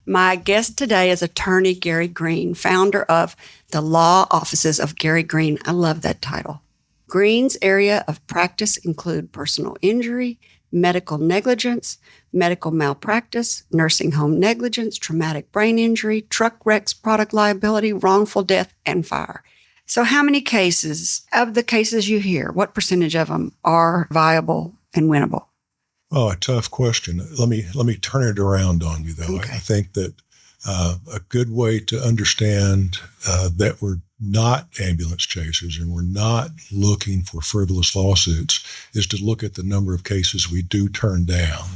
My guest today is attorney Gary Green, founder of the Law Offices of Gary Green. I love that title. Green's area of practice include personal injury, medical negligence, medical malpractice, nursing home negligence, traumatic brain injury, truck wrecks, product liability, wrongful death, and fire. So how many cases, of the cases you hear, what percentage of them are viable and winnable? Oh, a tough question. Let me turn it around on you, though. Okay. I think that a good way to understand that we're not ambulance chasers and we're not looking for frivolous lawsuits is to look at the number of cases we do turn down.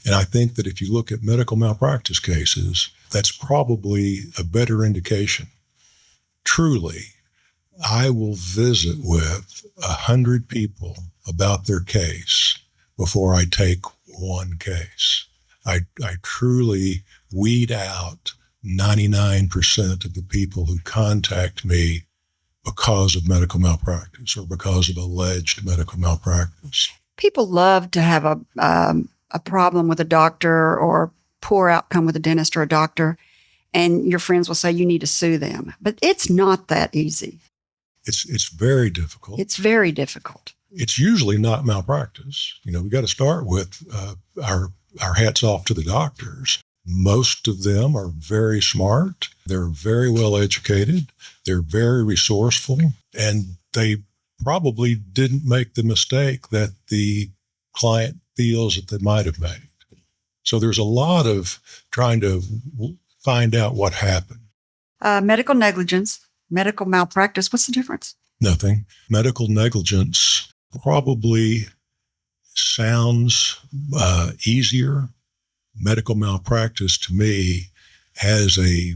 And I think that if you look at medical malpractice cases, that's probably a better indication. Truly, I will visit with 100 people about their case before I take one case. I truly weed out 99% of the people who contact me because of medical malpractice or because of alleged medical malpractice. People love to have a problem with a doctor or poor outcome with a dentist or a doctor, and your friends will say you need to sue them. But it's not that easy. It's very difficult. It's very difficult. It's usually not malpractice. We got to start with our hats off to the doctors. Most of them are very smart. They're very well educated. They're very resourceful, and they probably didn't make the mistake that the client feels that they might have made. So there's a lot of trying to find out what happened. Medical negligence, medical malpractice, what's the difference? Nothing. Medical negligence probably sounds easier. Medical malpractice to me has a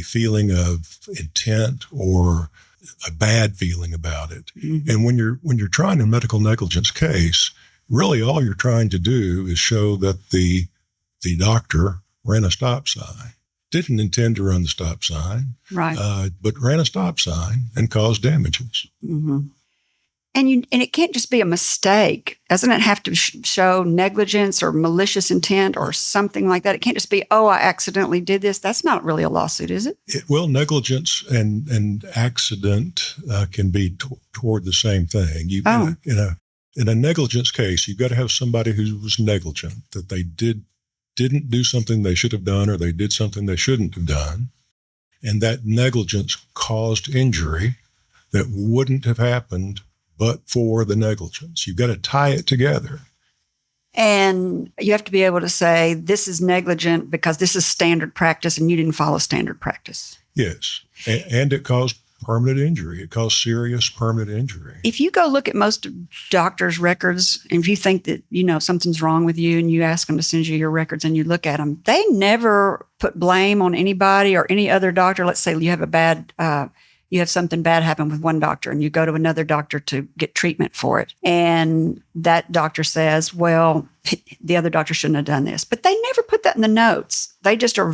feeling of intent or a bad feeling about it. Mm-hmm. And when you're trying a medical negligence case, really all you're trying to do is show that the doctor ran a stop sign, didn't intend to run the stop sign, right? But ran a stop sign and caused damages. Mm-hmm. And it can't just be a mistake. Doesn't it have to show negligence or malicious intent or something like that? It can't just be, I accidentally did this. That's not really a lawsuit, is it? Well, negligence and accident can be toward the same thing. In a negligence case, you've got to have somebody who was negligent, that they didn't do something they should have done or they did something they shouldn't have done. And that negligence caused injury that wouldn't have happened but for the negligence. You've got to tie it together. And you have to be able to say, this is negligent because this is standard practice and you didn't follow standard practice. Yes. And it caused permanent injury. It caused serious permanent injury. If you go look at most doctors' records, and if you think that, something's wrong with you and you ask them to send you your records and you look at them, they never put blame on anybody or any other doctor. Let's say you have something bad happen with one doctor and you go to another doctor to get treatment for it. And that doctor says, well, the other doctor shouldn't have done this. But they never put that in the notes. They just they're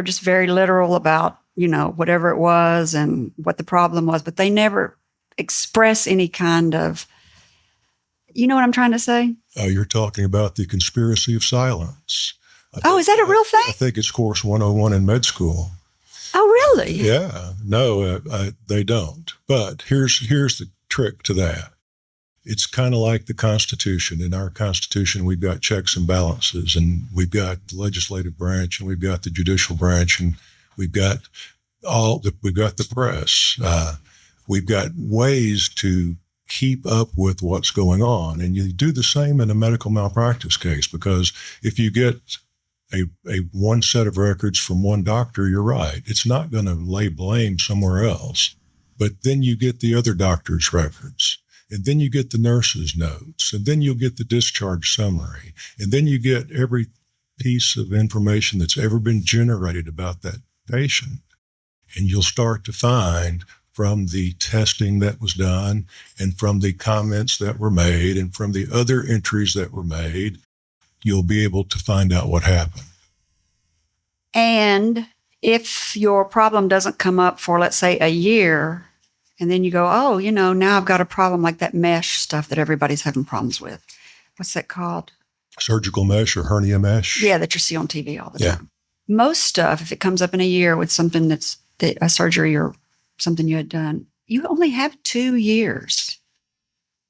just very literal about, whatever it was and what the problem was. But they never express any kind of, you know what I'm trying to say? You're talking about the conspiracy of silence. Is that a real thing? I think it's course 101 in med school. Oh, really? Yeah. No, they don't. But here's the trick to that. It's kind of like the Constitution. In our Constitution, we've got checks and balances, and we've got the legislative branch, and we've got the judicial branch, and we've got the press. We've got ways to keep up with what's going on. And you do the same in a medical malpractice case, because if you get a one set of records from one doctor, you're right. It's not going to lay blame somewhere else. But then you get the other doctor's records, and then you get the nurse's notes, and then you'll get the discharge summary, and then you get every piece of information that's ever been generated about that patient. And you'll start to find from the testing that was done and from the comments that were made and from the other entries that were made, you'll be able to find out what happened. And if your problem doesn't come up for, let's say, a year, and then you go, now I've got a problem like that mesh stuff that everybody's having problems with. What's that called? surgical mesh or hernia mesh. Yeah, that you see on TV all the Yeah. time. Most stuff, if it comes up in a year with something that's a surgery or something you had done, you only have 2 years.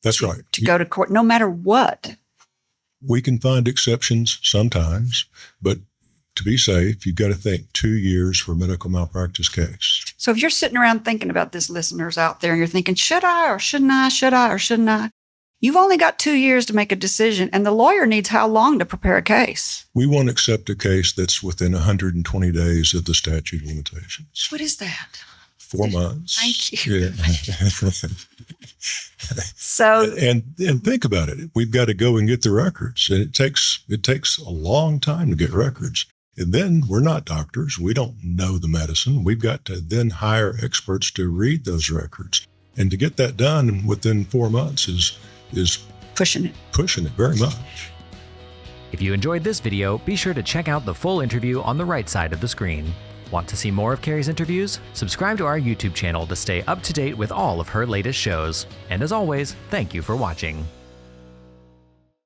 That's right. To go to court, no matter what. We can find exceptions sometimes, but to be safe, you've got to think 2 years for a medical malpractice case. So if you're sitting around thinking about this, listeners out there, and you're thinking, should I or shouldn't I, should I or shouldn't I? You've only got 2 years to make a decision, and the lawyer needs how long to prepare a case? We won't accept a case that's within 120 days of the statute of limitations. What is that? 4 months. Thank you. Yeah. So, and think about it. We've got to go and get the records, and it takes a long time to get records. And then we're not doctors. We don't know the medicine. We've got to then hire experts to read those records. And to get that done within 4 months is pushing it very much. If you enjoyed this video, be sure to check out the full interview on the right side of the screen. Want to see more of Kerry's interviews? Subscribe to our YouTube channel to stay up to date with all of her latest shows. And as always, thank you for watching.